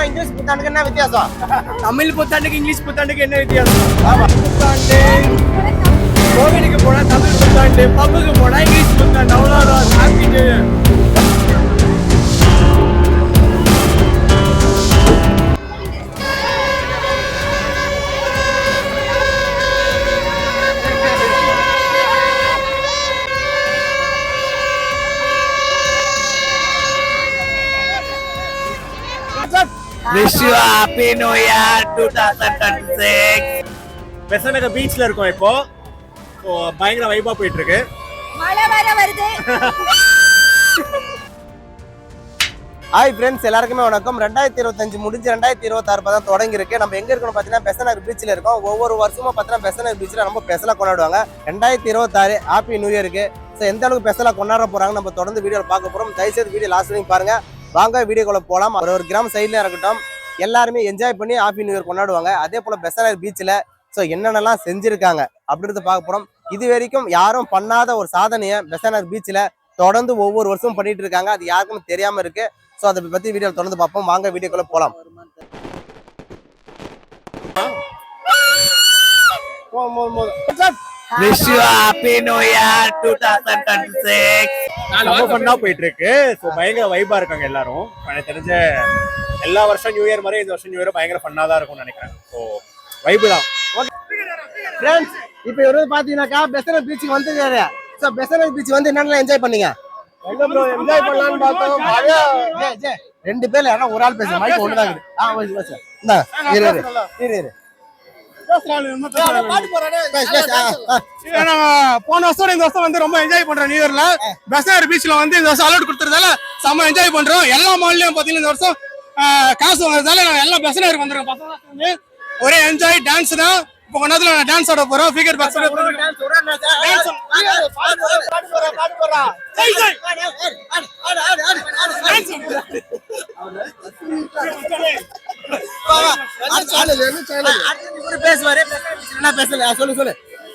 புத்தாண்டுக்கும் English புத்தாண்டுக்கு என்ன வித்தியாசம்? தமிழ் புத்தாண்டுக்கு இங்கிலீஷ் புத்தாண்டுக்கு என்ன வித்தியாசம்? புத்தாண்டு கோவிலுக்கு போனா தமிழ் புத்தாண்டு, பப்புக்கு போனா இங்கிலீஷ் புத்தாண்டு, அவ்வளவுதான். Happy new year. Wish you happy New Year 2026. பெசநக பீச்ல இருக்கோம் இப்போ. பயங்கர வைபா போயிட்டு இருக்கு. மழை வர வருது. ஹாய் ஃப்ரெண்ட்ஸ், எல்லாருக்குமே வணக்கம். 2025 முடிஞ்சு 2026 தான் தொடங்கி இருக்கு. நம்ம எங்க இருக்கோம் பார்த்தீங்கன்னா பெசநகர் பீச்சில் இருக்கோம். ஒவ்வொரு வருஷமும் பார்த்தீங்கன்னா பெசநகர் பீச்சில் ரொம்ப ஸ்பெஷலாக கொண்டாடுவாங்க. 2026 ஹாப்பி நியூ இயருக்கு. ஸோ எந்த அளவுக்கு ஸ்பெஷலாக கொண்டாட போறாங்க நம்ம தொடர்ந்து வீடியோவில் பார்க்க போறோம். தயவுசெய்து வீடியோ லாஸ்ட் வரைக்கும் பாருங்க. வாங்க வீடியோக்குள்ள போகலாம். ஒரு கிராம சைட்ல இருக்கட்டும், எல்லாருமே என்ஜாய் பண்ணி ஹாப்பி நியூ இயர் கொண்டாடுவாங்க. அதே போல பெசநகர் பீச்சில் ஸோ என்னென்னலாம் செஞ்சிருக்காங்க அப்படின்றத பார்க்க போறோம். இது வரைக்கும் யாரும் பண்ணாத ஒரு சாதனையை பெசநகர் பீச்சில் தொடர்ந்து ஒவ்வொரு வருஷமும் பண்ணிட்டு இருக்காங்க. அது யாருக்கும் தெரியாம இருக்கு. ஸோ அதை பத்தி வீடியோ தொடர்ந்து பார்ப்போம். வாங்க வீடியோக்குள்ள போகலாம். Wish you happy New Year 2026. ரொம்ப ஃபன்னா போயிட்டு இருக்கு. ஸோ பயங்கர வைபா இருக்காங்க எல்லாரும். எனக்கு தெரிஞ்ச எல்லா வருஷம் நியூ இயர் மாதிரி இந்த வருஷம் நியூ இயர் பயங்கர ஃபன்னா தான் இருக்கும்னு நினைக்கிறேன். ஸோ வைபு தான். ஃப்ரெண்ட்ஸ், இப்போ இவரு பாத்தீங்கன்னாக்கா பெசநகர் பீச்சுக்கு வந்துருக்காரு. ஸோ பெசநகர் பீச் வந்து என்னென்ன என்ஜாய் பண்ணீங்க? எங்க ப்ரோ என்ஜாய் பண்ணலாம்னு பார்த்தோம். ரெண்டு பேர்ல யாரா ஒரு ஆள் பேசுற மைக் ஒண்ணுதான் இருக்கு. இரு போன வருஷம் இந்த வருஷம் வந்து ரொம்ப என்ஜாய் பண்றோம். நியூ இயர்ல பெசநகர் பீச்ல வந்து இந்த வருஷம் அலோட் கொடுத்துறதால செம்ம என்ஜாய் பண்றோம். எல்லா மால்லயும் பாத்தீங்கன்னா இந்த வருஷம் காசு வாங்குறதால நாங்க எல்லாம் பெசநகருக்கு வந்துருக்கோம். பசங்க ஒரே என்ஜாய் டான்ஸ் தான். இப்போ கொஞ்ச நேரத்துல டான்ஸ் ஆட போறோம். ஃபிகர் பாக்ஸ்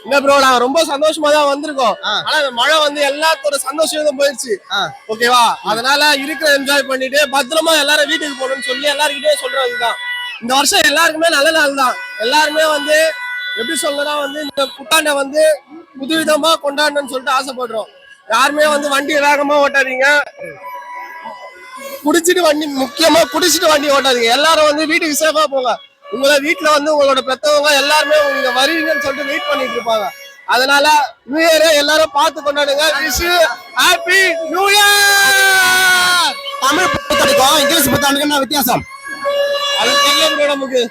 இல்ல ப்ரோ, நாங்க ரொம்ப சந்தோஷமா தான் வந்திருக்கோம். ஆனா மழை வந்து எல்லாத்தோட சந்தோஷம் போயிடுச்சு. ஓகேவா? அதனால இருக்கிற என்ஜாய் பண்ணிட்டு பத்திரமா எல்லாரும் வீட்டுக்கு போகணும்னு சொல்லி எல்லாருக்கிட்டே சொல்றதுதான். இந்த வருஷம் எல்லாருக்குமே நல்ல நாள் தான். எல்லாருமே வந்து எப்படி சொல்லலாம், வந்து இந்த புத்தாண்டை வந்து புதுவிதமா கொண்டாடணும்னு சொல்லிட்டு ஆசைப்படுறோம். யாருமே வந்து வண்டி வேகமா ஓட்டாதீங்க. முக்கியமா குடிச்சிட்டு வண்டி ஓட்டாதீங்க. எல்லாரும் வந்து வீட்டுக்கு சேஃபா போங்க. உங்களை வீட்டுல வந்து உங்களோட பெத்தவங்க எல்லாருமே நீங்க வருவீங்கன்னு சொல்லிட்டு வெயிட் பண்ணிட்டு இருப்பாங்க. அதனால நியூ இயர் எல்லாரும் பார்த்து கொண்டாடுங்க. Wish you happy new year. Tamil புத்தாண்டுக்கும் இங்கிலீஷ் புத்தாண்டுக்கு என்ன வித்தியாசம்? அது தெரியல நமக்கு.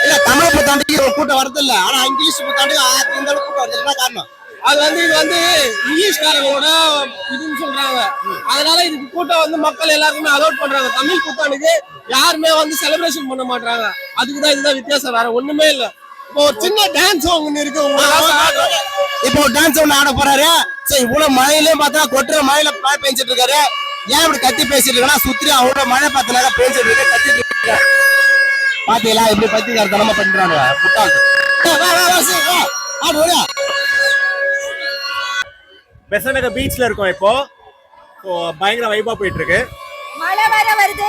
இல்ல, தமிழ் புத்தாண்டுக்கு கூட்டம் வரது இல்ல, ஆனா இங்கிலீஷ் புத்தாண்டுக்கு இந்த அளவுக்கு கூட்டம் வருது. என்ன காரணம்? அது வந்து இது வந்து இங்கிலீஷ்காரங்களோட இதுன்னு சொல்றாங்க. அதனால இதுக்கு கூட்டம் வந்து மக்கள் எல்லாருக்குமே அலோட் பண்றாங்க. தமிழ் புத்தாண்டுக்கு யாருமே வந்து செலிப்ரேஷன் பண்ண மாட்டாங்க. அதுக்குதான் இதுதான் வித்தியாசம், வேற ஒண்ணுமே இல்ல. இப்போ ஒரு சின்ன டான்ஸ் ஒண்ணு இருக்கு. இப்போ டான்ஸ் ஒண்ணு ஆட போறாரு. சரி, இவ்வளவு மழையிலயும் பார்த்தா கொட்டுற மழையில மழை பெஞ்சிட்டு இருக்காரு. ஏன் இப்படி கத்தி பேசிட்டு இருக்கா? சுத்தி அவ்வளவு மழை பார்த்தனால பேஞ்சிட்டு இருக்கு, கத்திட்டு இருக்க. பாத்தீங்களா இப்படி பத்திரிக்காரத்தனமா பண்றாங்க புத்தாண்டு. பெசநகர் பீச்ல இருக்கோம் இப்போ. பயங்கர வைபா போயிட்டு இருக்கு. மழை வர வருது.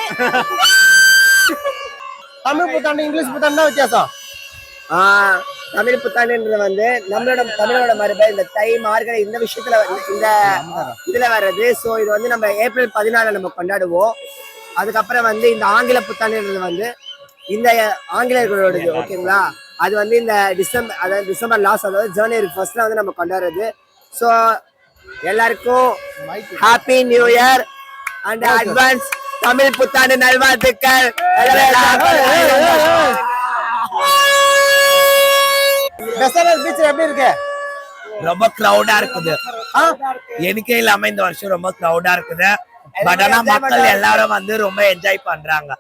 தமிழ் புத்தாண்டு இங்கிலீஷ் புத்தாண்டு வித்தியாசம்? தமிழ் புத்தாண்டுன்றது வந்து நம்மளோட தமிழோட மரபு. இந்த தை மார்கழி இந்த விஷயத்துல இந்த இதுல வர்றது. ஸோ இது வந்து நம்ம ஏப்ரல் 14 நம்ம கொண்டாடுவோம். அதுக்கப்புறம் வந்து இந்த ஆங்கில புத்தாண்டுன்றது வந்து இந்த ஆங்கிலேயர்களோடது. ஓகேங்களா? அது வந்து இந்த டிசம்பர் லாஸ்ட், அதாவது ஜனவரி 1 வந்து நம்ம கொண்டாடுறது. ஸோ எல்லாருக்கும் happy new year and advance Tamil புத்தாண்டு நல்வாழ்த்துக்கள். பெசநகர் பீச் எப்படி இருக்கு? ரொம்ப கிரௌடா இருக்குது. எனக்கே இல்லாம இந்த வருஷம் ரொம்ப கிரௌடா இருக்குது. பட் ஆனா மக்கள் எல்லாரும் வந்து ரொம்ப என்ஜாய் பண்றாங்க.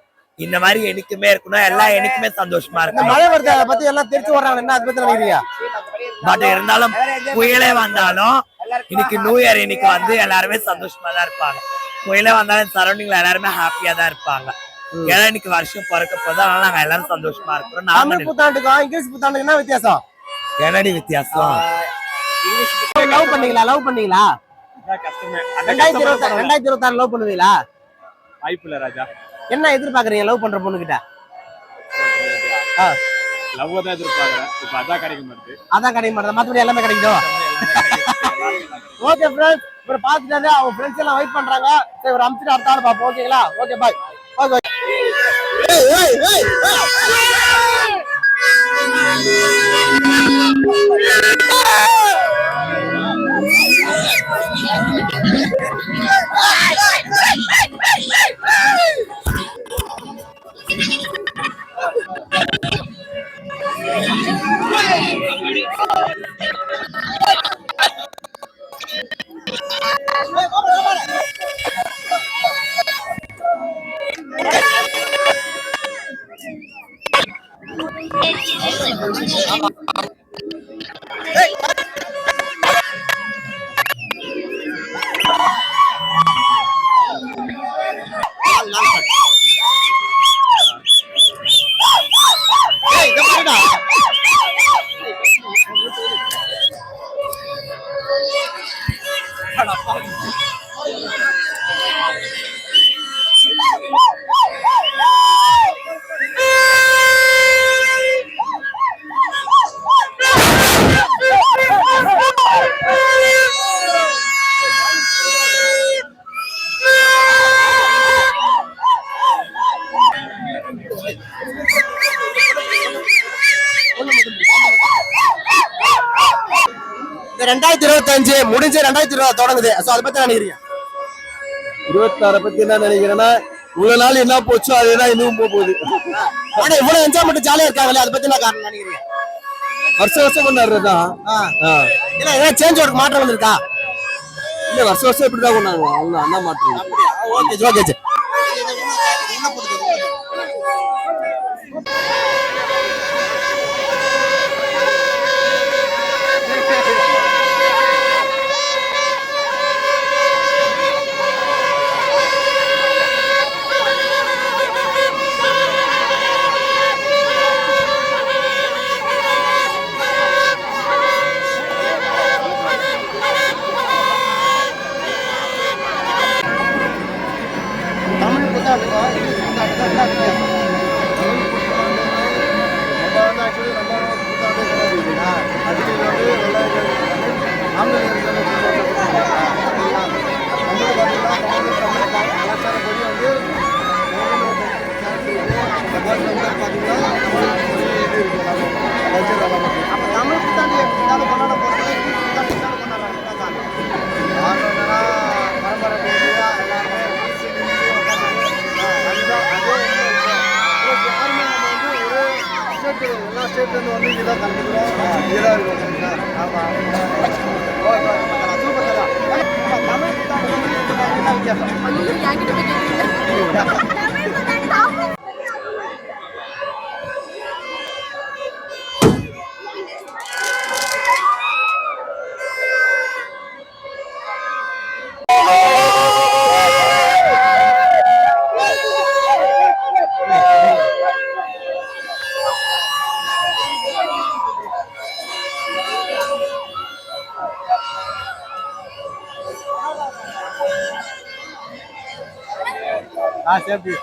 இந்த மாதிரி எனக்குமே இருக்கணும், எல்லாம் எனக்குமே சந்தோஷமா இருக்கு. மழை வருது, அதை பத்தி எல்லாம் தெரிஞ்சு வர்றாங்க. என்ன அதை பத்தி நினைக்கிறீங்க? பட் இருந்தாலும் புயலே வந்தாலும் இன்னைக்கு நியூ இயர், இன்னைக்கு வந்து எல்லாருமே சந்தோஷமா தான் இருப்பாங்க. புயலே வந்தாலும் சரௌண்டிங்ல எல்லாருமே ஹாப்பியா தான் இருப்பாங்க. ஏன்னா இன்னைக்கு வருஷம் பிறக்க போது, அதனால நாங்க எல்லாரும் சந்தோஷமா இருக்கிறோம். தமிழ் புத்தாண்டுக்கும் இங்கிலீஷ் புத்தாண்டுக்கு என்ன வித்தியாசம்? என்னடி வித்தியாசம்? லவ் பண்ணீங்களா? கஷ்டமே. 2026 லவ் பண்ணுவீங்களா? வாய்ப்பு இல்ல ராஜா. என்ன எதிர்பார்க்கறீங்க லவ் பண்ற பொண்ணுகிட்ட? லவ் தான் எதிர்பார்க்கறேன். இப்ப அதான் கிடைக்க மாட்டேது. அதான் கிடைக்க மாட்டேது, மத்தபடி எல்லாமே கிடைக்குதோ? ஓகே ஃப்ரெண்ட்ஸ், இவரை பார்த்துட்டு அவங்க ஃப்ரெண்ட்ஸ் எல்லாம் வெயிட் பண்றாங்க. சரி, ஒரு அம்சிட்டு அடுத்த ஆள் பார்ப்போம். ஓகேங்களா? Okay bye. ஓகே. இந்த 2025 முடிஞ்சு 2020 தொடங்குது. சோ அதை பத்தி நினைக்கிறீங்க? 26 பத்தி என்ன நினைக்கிறேன்னா, இவ்வளவு நாள் என்ன போச்சோ அதேதான் இன்னும் போகுது. ஆனா இவ்வளவு என்ஜாய்மெண்ட் ஜாலியா இருக்காங்களே, அதை பத்தி என்ன காரணம் நினைக்கிறீங்க? வருஷம் வருஷம் கொண்டாடுறதுதான். இல்ல ஏதாவது சேஞ்ச் ஒரு மாற்றம் வந்திருக்கா? இல்ல வருஷம் வருஷம் இப்படிதான் கொண்டாடுவோம். அவ்வளவு அண்ணா மாற்றம். Okay okay. சேஃப்டி